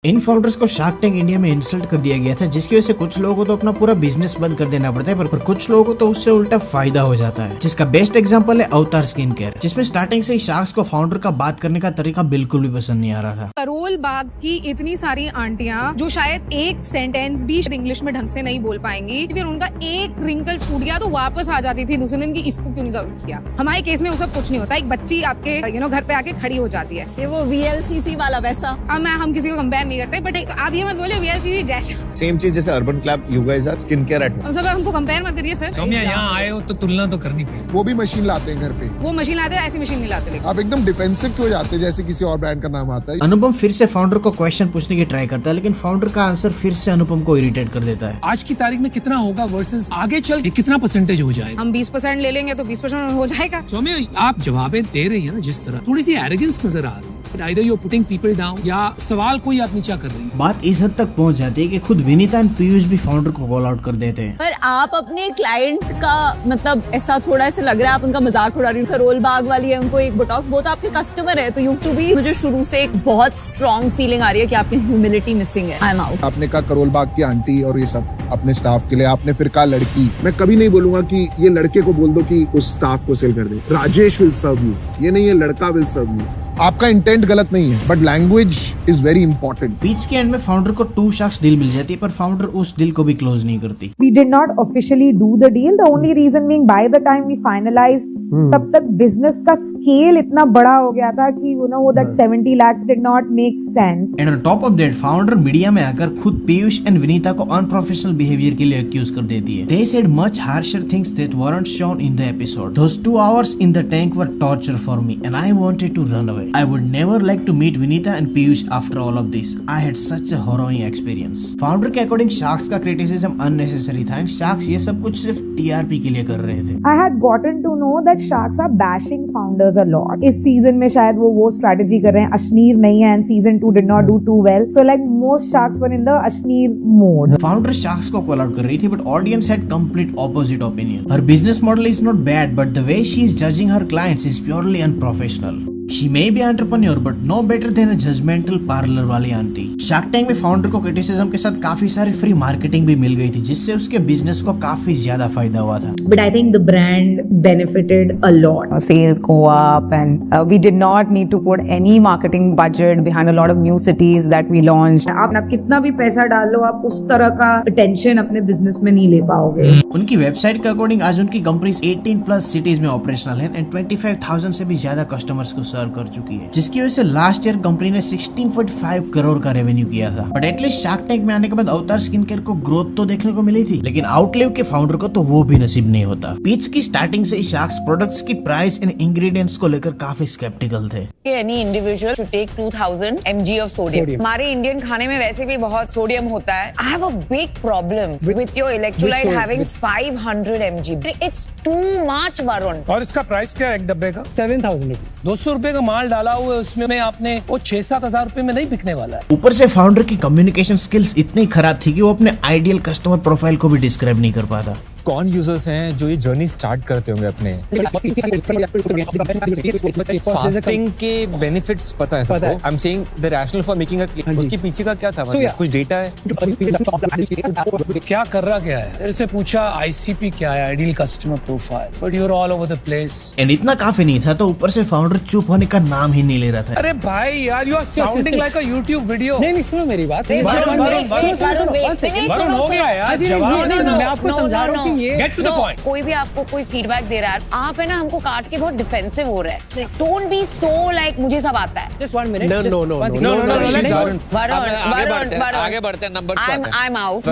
इन founders को shark tank India में insult कर दिया गया था, जिसकी वजह से कुछ लोगों को तो अपना पूरा बिजनेस बंद कर देना पड़ता है, पर कुछ लोगों को तो उससे उल्टा फायदा हो जाता है। जिसका बेस्ट एग्जांपल है अवतार स्किन केयर, जिसमें स्टार्टिंग से ही शार्क्स को फाउंडर का बात करने का तरीका बिल्कुल भी पसंद नहीं आ रहा था। करोल बाग की इतनी सारी आंटियां जो शायद एक सेंटेंस भी इंग्लिश में ढंग से नहीं बोल पाएंगी, फिर उनका एक रिंकल छूट गया तो वापस आ जाती थी दूसरे दिन की इसको क्यों नहीं किया। हमारे केस में वो सब कुछ नहीं होता, एक बच्ची आपके घर पे आके खड़ी हो जाती है। ये वो VLCC वाला वैसा। अब हम किसी को कंपेयर नहीं करते, बट आप ये मत बोले VLCC जैसा। सेम चीज जैसे urban club, you guys are skin care at अब सब हमको कंपेयर मत करिए सर। सौम्या यहाँ आए हो तो तुलना तो करनी पड़ेगी। वो भी मशीन लाते हैं घर पे। वो मशीन लाते हैं, ऐसी मशीन नहीं लाते। आप एकदम डिफेंसिव क्यों जाते हैं जैसे किसी और ब्रांड का नाम आता है। अनुपम फिर से फाउंडर को क्वेश्चन पूछने की ट्राई करता है, लेकिन फाउंडर का आंसर फिर से अनुपम को इरिटेट कर देता है। आज की तारीख में कितना होगा वर्सेस आगे चल कितना परसेंटेज हो जाएगा। हम 20% ले लेंगे तो 20% हो जाएगा। सौम्या आप जवाबें दे रही है ना जिस तरह, थोड़ी सी एरोगेंस नजर आ रही है। Either you're putting people down या सवाल कोई आप नीचा कर रही है। बात इस हद तक पहुंच जाती है कि खुद विनीता एंड पीयूष भी फाउंडर को कॉल आउट कर देते हैं। पर आप अपने क्लाइंट का मतलब ऐसा थोड़ा ऐसा लग रहा है आप उनका मजाक उड़ा रही हो। करोल बाग वाली है, उनको एक बोटॉक्स, वो तो आपके कस्टमर है, तो यू टू बी। मुझे शुरू से एक बहुत स्ट्रॉन्ग फीलिंग आ रही है कि आपकी ह्यूमिलिटी मिसिंग है। आई एम आउट। आपने कहा करोल बाग की आंटी और ये सब अपने स्टाफ के लिए, आपने फिर कहा लड़की। मैं कभी नहीं बोलूंगा कि ये लड़के को बोल दो कि उस स्टाफ को सेल कर दे। राजेश विल सर्व यू, ये नहीं है लड़का विल सर्व यू। आपका इंटेंट गलत नहीं है, but language is very important. बीच के एंड में फाउंडर को 2 शार्क्स डील मिल जाती है, पर फाउंडर उस डील को भी क्लोज नहीं करती। We did not officially do the deal. The only reason being by the time we finalized, तब तक बिजनेस का स्केल इतना बड़ा हो गया था कि that 70 lakhs did not make sense. And on top of that founder media में आकर खुद पीयूष एंड विनीता को अनप्रोफेशनल बिहेवियर के लिए अक्यूज कर देती है। They said much harsher things that weren't shown in the episode. Those 2 hours in the tank were torture for me and I wanted to run away. I would never like to meet Vinita and Piyush after all of this. I had such a harrowing experience. Founder के according sharks का criticism unnecessary था and sharks ये सब कुछ सिर्फ TRP के लिए कर रहे थे। I had gotten to know that sharks are bashing founders a lot. इस सीजन में शायद वो स्ट्रेटेजी कर रहे हैं। अश्नीर नहीं है and season 2 did not do too well. So like most sharks were in the Ashneer mode. Founder sharks को कॉल आउट कर रही थी, but audience had complete opposite opinion. Her business model is not bad, but the way she is judging her clients is purely unprofessional. She may be entrepreneur, but no better than a judgmental parlor वाली aunty. Shark tank में founder को criticism के साथ काफी सारी free marketing भी मिल गई थी, जिससे उसके बिजनेस को काफी ज्यादा फायदा हुआ था। But I think the brand benefited a lot. Sales go up and we did not need to put any marketing budget behind a lot of new cities that we launched. आप कितना भी पैसा डाल लो, आप उस तरह का अटेंशन अपने बिजनेस में नहीं ले पाओगे। उनकी वेबसाइट के अकॉर्डिंग आज उनकी कंपनी 18+ सिटीज में ऑपरेशनल है एंड 25,000 से भी ज्यादा कस्टमर्स को सर्व कर चुकी है, जिसकी वजह से लास्ट ईयर कंपनी ने 16.5 करोड़ का रेवेन्यू किया था। बट एटलीस्ट शार्क टैंक में आने के बाद अवतार स्किन केयर को ग्रोथ तो देखने को मिली थी, लेकिन आउटलिव के फाउंडर को तो वो भी नसीब नहीं होता। पिच की स्टार्टिंग से ही शार्क्स प्रोडक्ट्स की प्राइस एंड इंग्रेडिएंट्स को लेकर काफी स्केप्टिकल थे। Any individual should take 2000 mg of sodium. हमारे इंडियन खाने में वैसे भी बहुत सोडियम होता है। I have a big problem with your electrolyte having 500 mg. It's too much, Varun. और इसका प्राइस क्या है एक डब्बे का? 7,000 रुपीज। 200 रुपए का माल डाला हुआ है उसमें, आपने वो 6-7 हजार रुपए में नहीं बिकने वाला है। ऊपर से फाउंडर की कम्युनिकेशन स्किल्स इतनी खराब थी कि वो अपने आइडियल कस्टमर प्रोफाइल को भी डिस्क्राइब नहीं कर पाता। कौन यूजर्स हैं जो ये जर्नी स्टार्ट करते होंगे अपने? फास्टिंग के बेनिफिट्स पता है सबको। I am saying the rational for making उसके पीछे का क्या था? मतलब कुछ डेटा है? क्या कर रहा क्या है? मेरे से पूछा ICP क्या है, ideal customer profile, but you are all over the place. And इतना काफी नहीं था तो ऊपर से फाउंडर चुप होने का नाम ही नहीं ले रहा था। अरे भाई यार, you are sounding like a YouTube video. नहीं सुनो मेरी बात। वरुण हो गया यार, मैं आपको समझा रहा हूँ। Get to the point. कोई भी आपको कोई फीडबैक दे रहा है, आप है ना हमको काट के बहुत डिफेंसिव हो रहे हैं। Don't be so like मुझे सब आता है। Just 1 minute. No. आगे बढ़ते हैं नंबर्स पे। I'm out.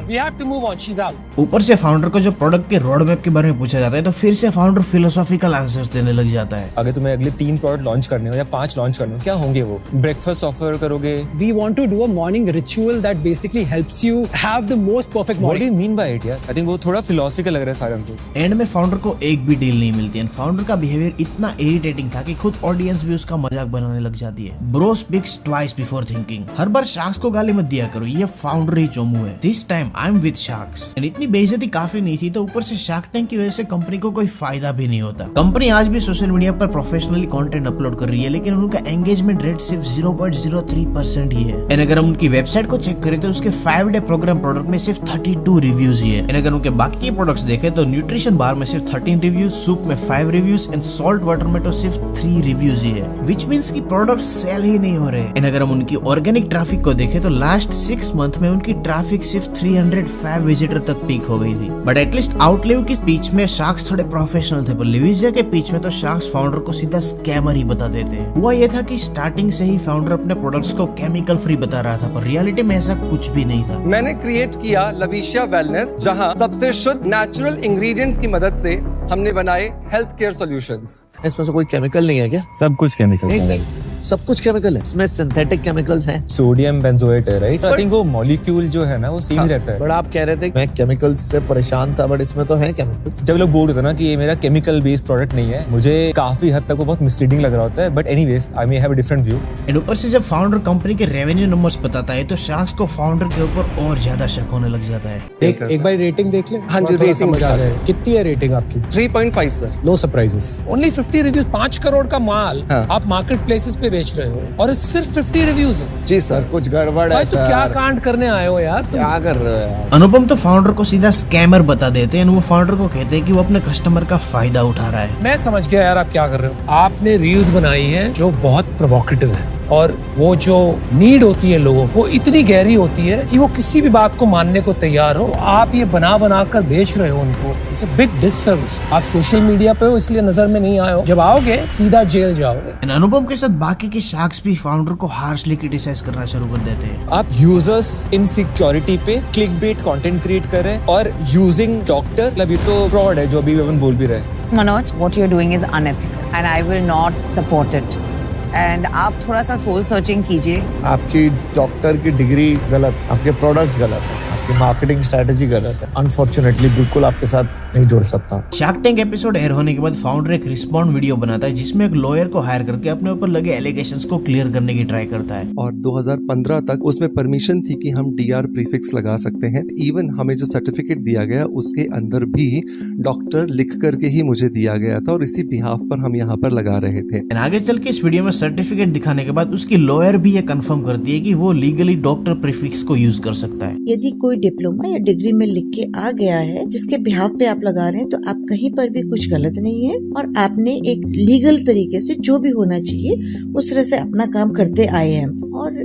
We have to move on. She's out. ऊपर से फाउंडर को जो प्रोडक्ट के रोड मैप के बारे में पूछा जाता है तो फिर से फाउंडर फिलोसॉफिकल आंसर्स देने लग जाता है। अगर तुम्हें अगले 3 प्रोडक्ट लॉन्च करने हो या 5 लॉन्च करने हो, क्या होंगे वो? ब्रेकफास्ट ऑफर करोगे? We want to do a morning ritual that basically helps you have the most perfect morning. What do you mean by it यार? I think वो थोड़ा फिलोसॉफिकल लग रहा है सारे आंसर्स। एंड में फाउंडर को एक भी डील नहीं मिलती एंड फाउंडर का बिहेवियर इतना इरिटेटिंग था कि खुद ऑडियंस भी उसका मजाक बनाने लग जाती है। Bro speaks twice before thinking. हर बार शार्क्स को गाली मत दिया करो, ये फाउंडर ही चोमू है। This time I am with sharks. And इतनी की बेइज्जती काफी नहीं थी तो ऊपर से शार्क टैंक की वजह से कंपनी को कोई फायदा भी नहीं होता। कंपनी आज भी सोशल मीडिया पर प्रोफेशनली कंटेंट अपलोड कर रही है, लेकिन उनका एंगेजमेंट रेट सिर्फ 0.03% ही है। एंड अगर हम उनकी वेबसाइट को चेक करें तो उसके 5 डे प्रोग्राम प्रोडक्ट में सिर्फ 32 रिव्यूज ही है। एंड अगर उनके बाकी प्रोडक्ट्स देखें तो न्यूट्रिशन बार में सिर्फ 13 रिव्यूज, सूप में 5 रिव्यूज एंड सॉल्ट वाटर में तो सिर्फ 3 रिव्यूज ही है, विच मीन्स की प्रोडक्ट सेल ही नहीं हो रहे। एंड अगर हम उनकी ऑर्गेनिक ट्रैफिक को देखें तो लास्ट 6 मंथ में उनकी ट्रैफिक सिर्फ 305 विजिटर तक पीक हो गई थी। बट एटलीस्ट आउटलेव की स्पीच में शार्क्स थोड़े प्रोफेशनल थे, पर लिविजिया के पीच में तो शार्क्स फाउंडर को सीधा स्कैमर ही बता देते हैं। हुआ ये था कि स्टार्टिंग से ही फाउंडर अपने प्रोडक्ट्स को केमिकल फ्री बता रहा था, पर रियलिटी में ऐसा कुछ भी नहीं था। मैंने क्रिएट किया लविशिया वेलनेस, जहां सबसे शुद्ध नेचुरल इंग्रेडिएंट्स की मदद से हमने बनाए हेल्थ केयर सॉल्यूशंस। इसमें से कोई केमिकल नहीं है क्या? सब कुछ केमिकल है। सब कुछ केमिकल है, इसमें सिंथेटिक केमिकल्स हैं। सोडियम बेंजोएट है, राइट? आई थिंक वो मॉलिक्यूल जो है ना वो सेम रहता है। बट आप कह रहे थे मैं केमिकल्स से परेशान था, बट इसमें तो है केमिकल्स। जब लोग बोल रहे थे ना कि ये मेरा केमिकल बेस्ड प्रोडक्ट नहीं है, मुझे काफी हद तक वो बहुत मिसलीडिंग लग रहा होता है। But anyways I may have a different view. And ऊपर से जब फाउंडर कंपनी के रेवेन्यू नंबर्स बताता है तो शार्क्स को फाउंडर के ऊपर और ज्यादा शक होने लग जाता है। एक बार रेटिंग देख ले। हाँ जी, रेटिंग समझ आ जाए। कितनी है रेटिंग आपकी? 3.5 sir. No surprises. Only 50 reviews, 5 crore का माल आप मार्केट प्लेसेस पे बेच रहे हो और सिर्फ 50 रिव्यूज है। जी सर, कुछ गड़बड़ है तो क्या कांड करने आए हो यार? क्या कर रहे हो यार? अनुपम तो फाउंडर को सीधा स्कैमर बता देते हैं। वो फाउंडर को कहते हैं कि वो अपने कस्टमर का फायदा उठा रहा है। मैं समझ गया यार आप क्या कर रहे हो। आपने रील्स बनाई है जो बहुत प्रोवोकेटिव है और वो जो नीड होती है लोगों को इतनी गहरी होती है कि वो किसी भी बात को मानने को तैयार हो। आप ये बना कर बेच रहे हो उनको। It's a big disservice. आप सोशल मीडिया पे हो इसलिए नजर में नहीं आए हो, जब आओगे सीधा जेल जाओगे। अनुपम के साथ बाकी के शार्क्स भी फाउंडर को हार्शली क्रिटिसाइज करना शुरू कर देते हैं। आप यूजर्स इनसिक्योरिटी पे क्लिकबेट कंटेंट क्रिएट कर रहे हैं और यूजिंग डॉक्टर, मतलब ये तो फ्रॉड है जो अभी अपन बोल भी रहे हैं। Manoj, what you're doing is unethical and I will not support it. And आप थोड़ा सा सोल सर्चिंग कीजिए। आपकी डॉक्टर की डिग्री गलत, आपके प्रोडक्ट्स गलत है, आपकी मार्केटिंग स्ट्रेटेजी गलत है। अनफॉर्चुनेटली बिल्कुल आपके साथ नहीं जुड़ सकता। शार्क टैंक एपिसोड एयर होने के बाद फाउंडर एक रिस्पॉन्ड वीडियो बनाता है जिसमें एक लॉयर को हायर करके अपने ऊपर लगे एलिगेशंस को क्लियर करने की ट्राई करता है। और 2015 तक उसमें परमिशन थी कि हम DR प्रीफिक्स लगा सकते हैं। इवन हमें जो सर्टिफिकेट दिया गया उसके अंदर भी डॉक्टर लिख करके ही मुझे दिया गया था और इसी बिहाफ पर हम यहाँ पर लगा रहे थे। आगे चल के इस वीडियो में सर्टिफिकेट दिखाने के बाद उसकी लॉयर भी ये कंफर्म करती है कि वो लीगली डॉक्टर प्रीफिक्स को यूज कर सकता है। यदि कोई डिप्लोमा या डिग्री में लिख के आ गया है जिसके बिहाफ पे आप लगा रहे हैं तो आप कहीं पर भी कुछ गलत नहीं है और आपने एक लीगल तरीके से जो भी होना चाहिए उस तरह से अपना काम करते आए हैं और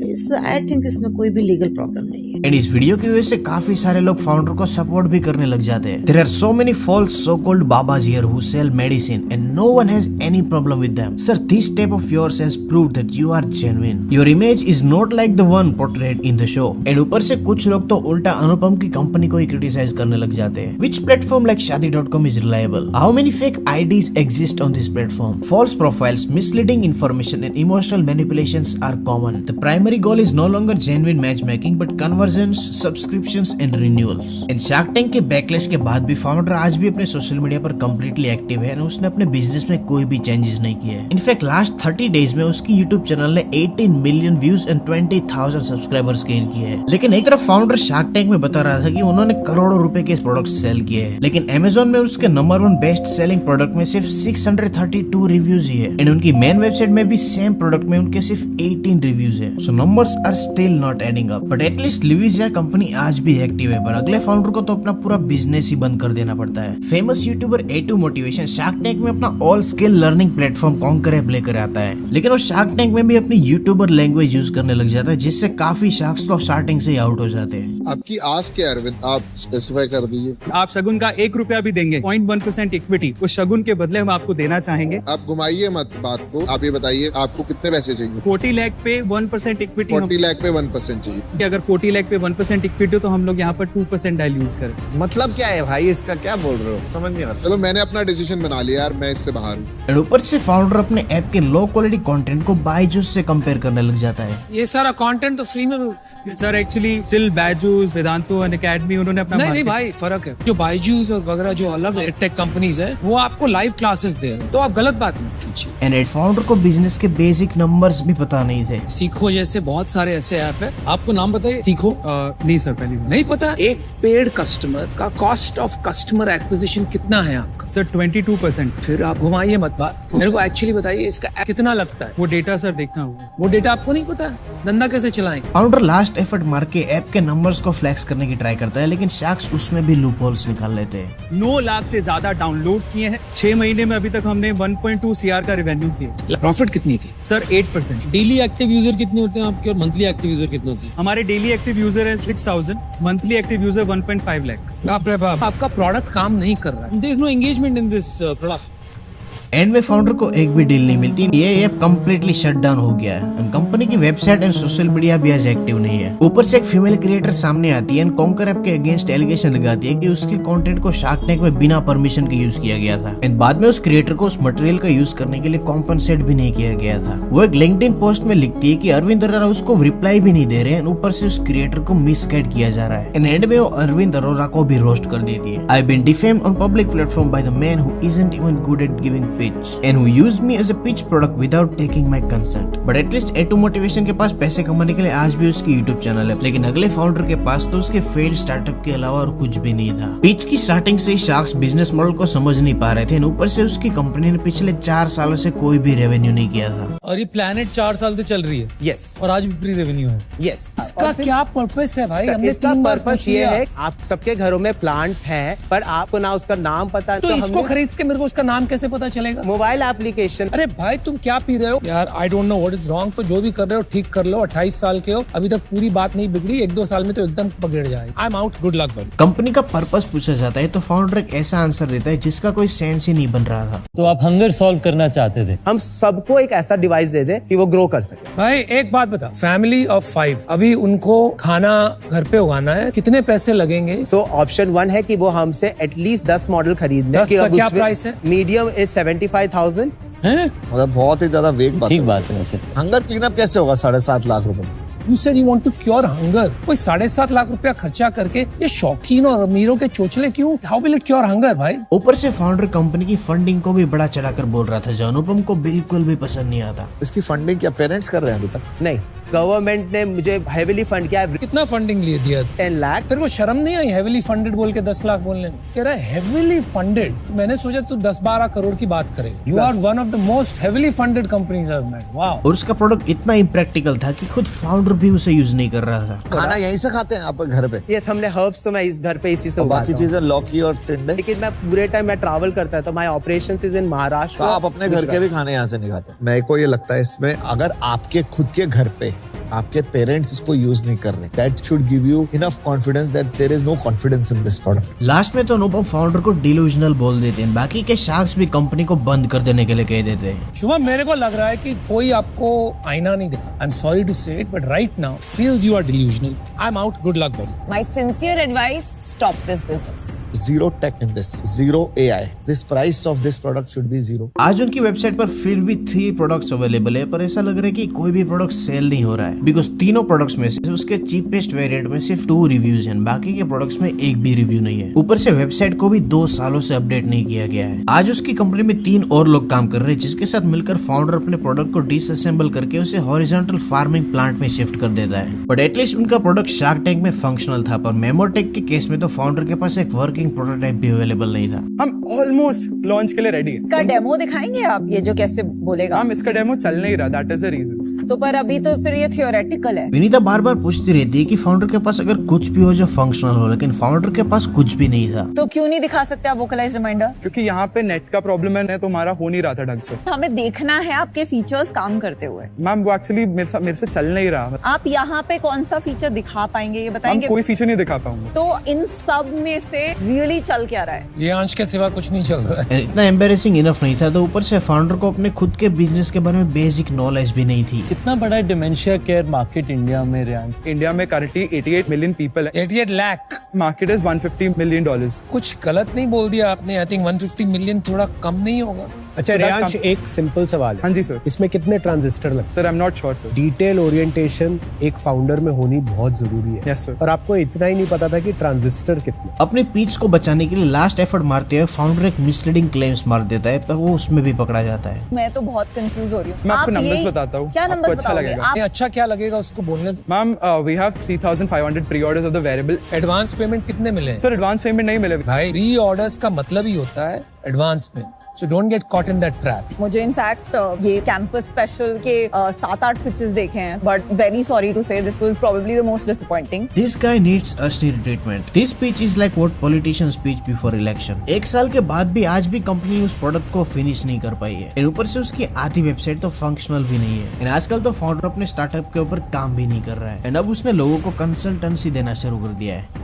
आई थिंक इसमें कोई भी लीगल प्रॉब्लम नहीं है। एंड इस वीडियो की वजह से काफी सारे लोग फाउंडर को सपोर्ट भी करने लग जाते हैं। There are so many false so-called babas here who sell medicine and no one has any problem with them. Sir, this step of yours has proved that you are genuine. Your image is not like the one portrayed in the show. And ऊपर से कुछ लोग तो उल्टा अनुपम की company को he criticise करने लग जाते हैं। Which platform like Shaadi.com is reliable? How many fake IDs exist on this platform? False profiles, misleading information and emotional manipulations are common. The primary goal is no longer genuine matchmaking but conversions, subscriptions and renewals. And Shark Tank के backlash के बाद भी founder आज भी अपने social media पर completely active है और उसने अपने बिजनेस में कोई भी चेंजेस नहीं किए हैं। इनफैक्ट लास्ट 30 डेज में उसकी यूट्यूब चैनल ने 18 million views and 20,000 subscribers gain किए हैं। लेकिन एक तरफ फाउंडर शार्क टैंक में बता रहा था कि उन्होंने करोड़ों रुपए के प्रोडक्ट सेल किए हैं, लेकिन अमेजोन में उसके नंबर 1 बेस्ट सेलिंग प्रोडक्ट में सिर्फ 632 रिव्यूज ही है। एंड उनकी मेन वेबसाइट में भी सेम प्रोडक्ट में उनके सिर्फ 18 रिव्यूज है। So numbers are still not adding up. But at least लिविजिया कंपनी आज भी एक्टिव है, पर अगले फाउंडर को तो अपना पूरा बिजनेस ही बंद कर देना पड़ता है। Famous YouTuber A2 motivation shark tank में अपना all skill learning platform conquer play कर आता है, लेकिन वो शार्क टैंक में भी अपनी यूट्यूबर लैंग्वेज यूज करने लग जाता है जिससे काफी शार्क्स तो स्टार्टिंग से ही आउट हो जाते हैं। आपकी आस्क क्या अरविंद, आप स्पेसिफाई कर दीजिए। आप शगुन का 1 रुपया भी देंगे 0.1% इक्विटी उस शगुन के बदले हम आपको देना चाहेंगे। आप घुमाइए मत बात को, आप ये बताइए आपको कितने पैसे चाहिए। 40 लाख पे 1% इक्विटी। 40 लाख पे 1% चाहिए। अगर 40 लाख पे 1% इक्विटी हो तो हम लोग यहाँ पर 2% डाइल्यूट करें। मतलब क्या है भाई, इसका क्या बोल रहे हो, समझ नहीं आता। चलो मैंने अपना डिसीजन बना लिया यार, मैं इससे बाहर हूँ। ऊपर से फाउंडर अपने ऐप के लो क्वालिटी कंटेंट को बायजूस से कंपेयर करने लग जाता है। ये सारा कंटेंट तो फ्री में sir actually still Byju's Byju's, Vedantu, Unacademy, उन्होंने अपना नहीं भाई, फर्क है। जो बायजूस और वगैरह जो अलग टेक कंपनीज है, वो आपको लाइव क्लासेस दे रहे हैं, तो आप गलत बात मत कीजिए। एंड फाउंडर को बिजनेस के बेसिक नंबर्स भी पता नहीं थे। सीखो जैसे बहुत सारे ऐसे ऐप है, आपको नाम बताइए। सीखो नहीं सर, पहली बार नहीं पता। एक पेड कस्टमर का कॉस्ट ऑफ कस्टमर एक्विजिशन कितना है आपका? सर 22%। फिर आप घुमाइए मत बात, मेरे को एक्चुअली बताइए इसका कितना लगता है। वो डेटा सर देखना होगा। वो डेटा आपको नहीं पता, धंधा कैसे चलाएंगे? फाउंडर लास्ट एफर्ट मार के ऐप के नंबर्स को फ्लैक्स करने की ट्राई करता है, लेकिन शार्क्स उसमें भी लूप होल्स निकाल लेते हैं। 9 लाख से ज्यादा डाउनलोड्स किए हैं। 6 महीने में अभी तक हमने 1.2 CR का रेवेन्यू किया। प्रॉफिट कितनी थी? सर 8%। डेली एक्टिव यूजर कितने होते हैं आपके और मंथली एक्टिव यूजर कितने होते हैं? हमारे डेली एक्टिव यूजर है 6000, मंथली एक्टिव यूजर 1.5 लाख। बाप रे बाप, आपका प्रोडक्ट काम नहीं कर रहा है। There no engagement in this product. End में फाउंडर को एक भी डील नहीं मिलती। ये ऐप कम्प्लीटली शट डाउन हो गया है। कंपनी की वेबसाइट एंड सोशल मीडिया भी आज एक्टिव नहीं है। ऊपर से एक फीमेल क्रिएटर सामने आती है एंड कॉन्कर ऐप के अगेंस्ट एलिगेशन लगाती है कि उसके कंटेंट को शार्क टैंक में बिना परमिशन के यूज किया गया था एंड बाद में उस क्रिएटर को उस मटेरियल का यूज करने के लिए कॉम्पनसेट भी नहीं किया गया था। वो एक लिंक्डइन पोस्ट में लिखती है कि अरविंद अरोरा उसको रिप्लाई भी नहीं दे रहे हैं, ऊपर से उस क्रिएटर को मिसगाइड किया जा रहा है। एंड में वो अरविंद अरोरा को भी रोस्ट कर देती है। I been defamed on public platform by the man who isn't even good at giving pitch and who used me as a pitch product without taking my consent. But at least A2 motivation के पास पैसे कमाने के लिए आज भी उसकी YouTube channel है, लेकिन अगले फाउंडर के पास तो उसके फेल्ड स्टार्टअप के अलावा और कुछ भी नहीं था। पिच की स्टार्टिंग से ही शार्क्स बिजनेस मॉडल को समझ नहीं पा रहे थे। ऊपर से उसकी कंपनी ने पिछले 4 सालों से कोई भी रेवेन्यू नहीं किया था। और ये प्लैनेट 4 साल से चल रही है। यस। और आज भी प्री रेवेन्यू है। यस। इसका क्या पर्पस है भाई? हमने इसका 3 बार पर्पस ये है, आप सबके घरों में प्लांट्स हैं पर आपको ना उसका नाम पता है, तो इसको खरीद के मेरे को उसका नाम कैसे पता चलेगा? Mobile application. अरे भाई तुम क्या पी रहे हो यार? I don't know what is wrong. तो जो भी कर रहे हो ठीक कर लो। 28 साल के हो, अभी तक पूरी बात नहीं बिगड़ी। 1-2 साल में तो एकदम पकड़ जाएगी। आई एम आउट, गुड लक भाई। कंपनी का पर्पस पूछा जाता है तो फाउंडर एक ऐसा आंसर देता है जिसका कोई सेंस ही नहीं बन रहा था। तो आप हंगर सॉल्व करना चाहते थे। हम सबको एक ऐसा डिवाइस दे दे कि वो ग्रो कर सके। भाई एक बात बता, फैमिली ऑफ 5, अभी उनको खाना घर पे उगाना है, कितने पैसे लगेंगे? सो ऑप्शन 1 है कि वो हमसे एटलीस्ट 10 मॉडल खरीद लें। 10 का क्या प्राइस है? Medium is 75,000। मतलब बहुत ही ज्यादा वेग बात। ठीक बात है वैसे। हंगर क्लीनअप कैसे होगा 7.5 लाख रुपए में? You said you want to cure hunger. कोई 7.5 लाख रुपया खर्चा करके ये शौकीन और अमीरों के चोचले क्यों? How will it cure hunger भाई? ऊपर से फाउंडर कंपनी की फंडिंग को भी बड़ा चढ़ाकर बोल रहा था, जो अनुपम को बिल्कुल भी पसंद नहीं आता। इसकी फंडिंग क्या पेरेंट्स कर रहे हैं अभी तक? नहीं, गवर्नमेंट ने मुझे हेवीली फंड किया। कितना फंडिंग लिए दिया? 10 लाख। तेरे को शर्म नहीं आई हेवीली फंडेड बोल के 10 लाख बोलने में? कह रहा है हेवीली फंडेड। मैंने सोचा तू 10-12 करोड़ की बात करेगा। You are one of the most heavily funded companies I have met. Wow. और उसका प्रोडक्ट इतना इम्प्रैक्टिकल था कि खुद फाउंडर भी उसे यूज नहीं कर रहा था। खाना यहीं से खाते हैं आप घर पे? यस, हमने हर्ब्स तो मैं इस घर पे इसी से उगाता हूं। बाकी चीजें लौकी और टिंडे। लेकिन मैं पूरे टाइम मैं ट्रैवल करता है तो my operations is in Maharashtra. आप अपने घर के भी खाने यहाँ से नहीं खाते? मेरे को ये लगता है इसमें अगर आपके खुद के घर पे आपके पेरेंट्स इसको यूज नहीं कर रहे, that should give you enough confidence that there is no confidence in this product. Last में तो अनुपम फाउंडर को डिल्यूजनल बोल देते हैं, बाकी के शार्क्स भी कंपनी को बंद कर देने के लिए कह देते हैं। शुभम, मेरे को लग रहा है कि कोई आपको आईना नहीं दिखा। I am sorry to say it, but right now feels you are delusional. I am out, good luck buddy. My sincere advice, stop this business. Zero tech in this, zero AI. This price of this product should be zero. आज उनकी website पर फिर भी 3 products available है, पर ऐसा लग रहा है कि कोई भी प्रोडक्ट सेल नहीं हो रहा है, बिकॉज तीनों प्रोडक्ट्स में से उसके चीपेस्ट वेरिएंट में सिर्फ 2 रिव्यूज हैं, बाकी के प्रोडक्ट्स में एक भी रिव्यू नहीं है। ऊपर से वेबसाइट को भी 2 सालों से अपडेट नहीं किया गया है। आज उसकी कंपनी में 3 और लोग काम कर रहे हैं, जिसके साथ मिलकर फाउंडर अपने प्रोडक्ट को डिसअसेंबल करके उसे हॉरिजॉन्टल फार्मिंग प्लांट में शिफ्ट कर देता है। बट एटलीस्ट उनका प्रोडक्ट शार्क टैंक में फंक्शनल था, पर मेमोटेक के केस में तो फाउंडर के पास एक वर्किंग प्रोटोटाइप भी अवेलेबल नहीं था। हम ऑलमोस्ट लॉन्च के लिए रेडी हैं। का डेमो दिखाएंगे आप? ये जो कैसे बोलेगा? हम इसका डेमो चल नहीं रहा, दैट इज द रीजन। तो पर अभी तो फिर ये थियोरेटिकल है। विनीता बार बार पूछती रहती है कि फाउंडर के पास अगर कुछ भी हो जो फंक्शनल हो, लेकिन फाउंडर के पास कुछ भी नहीं था। तो क्यों नहीं दिखा सकते आप वोकलाइज रिमाइंडर? क्योंकि यहाँ पे नेट का प्रॉब्लम है, तो हमारा हो नहीं रहा था ढंग से। हमें देखना है आपके फीचर्स काम करते हुए। मैम वो एक्चुअली मेरे से चल नहीं रहा। आप यहाँ पे कौन सा फीचर दिखा पाएंगे, ये बताएंगे? कोई फीचर नहीं दिखा पाऊंगा। तो इन सब में से रियली चल क्या रहा है? ये आंच के सिवा कुछ नहीं चल रहा है। इतना एम्बेरेसिंग इनफ नहीं था, तो ऊपर से फाउंडर को अपने खुद के बिजनेस के बारे में बेसिक नॉलेज भी नहीं थी। कितना बड़ा डिमेंशिया केयर मार्केट इंडिया में रियान? इंडिया में करंटली 88 मिलियन पीपल है। 88 लाख। Market is $150 million. कुछ गलत नहीं बोल दिया आपने। आई थिंक 150 मिलियन थोड़ा कम नहीं होगा? अच्छा रियांश, एक सिंपल सवाल है। हाँ जी सर। इसमें कितने ट्रांजिस्टर लगते हैं? Sir I am not sure sir. Detail orientation एक फाउंडर में होनी बहुत जरूरी है। Yes sir. और आपको इतना ही नहीं पता था कि ट्रांजिस्टर कितने। अपने पिच को बचाने के लिए लास्ट एफर्ट मारते हुए फाउंडर एक मिसलीडिंग क्लेम्स मार देता है, पर वो उसमें भी पकड़ा जाता है। मैं तो बहुत कंफ्यूज हो रही हूँ। मैं आपको नंबर्स बताता हूँ। क्या नंबर अच्छा लगेगा? अच्छा क्या लगेगा उसको बोलने? Ma'am we have 3,500 pre orders of the variable. Advance payment कितने मिले? सर एडवांस पेमेंट नहीं मिले भाई। प्री ऑर्डर्स का मतलब ही होता है एडवांस में। So don't get caught in that trap. मुझे इनफैक्ट ये कैंपस स्पेशल के 7-8 पिचेस देखे हैं, बट वेरी सॉरी टू से this was probably the most disappointing. This guy needs Ashneer treatment. This speech is like what politicians speech before election. एक साल के बाद भी आज भी कंपनी उस प्रोडक्ट को फिनिश नहीं कर पाई है। ऊपर से उसकी आधी वेबसाइट तो फंक्शनल भी नहीं है। आजकल तो फाउंडर अपने स्टार्टअप के ऊपर काम भी नहीं कर रहा है। अब उसने लोगों को कंसल्टेंसी देना शुरू कर दिया है।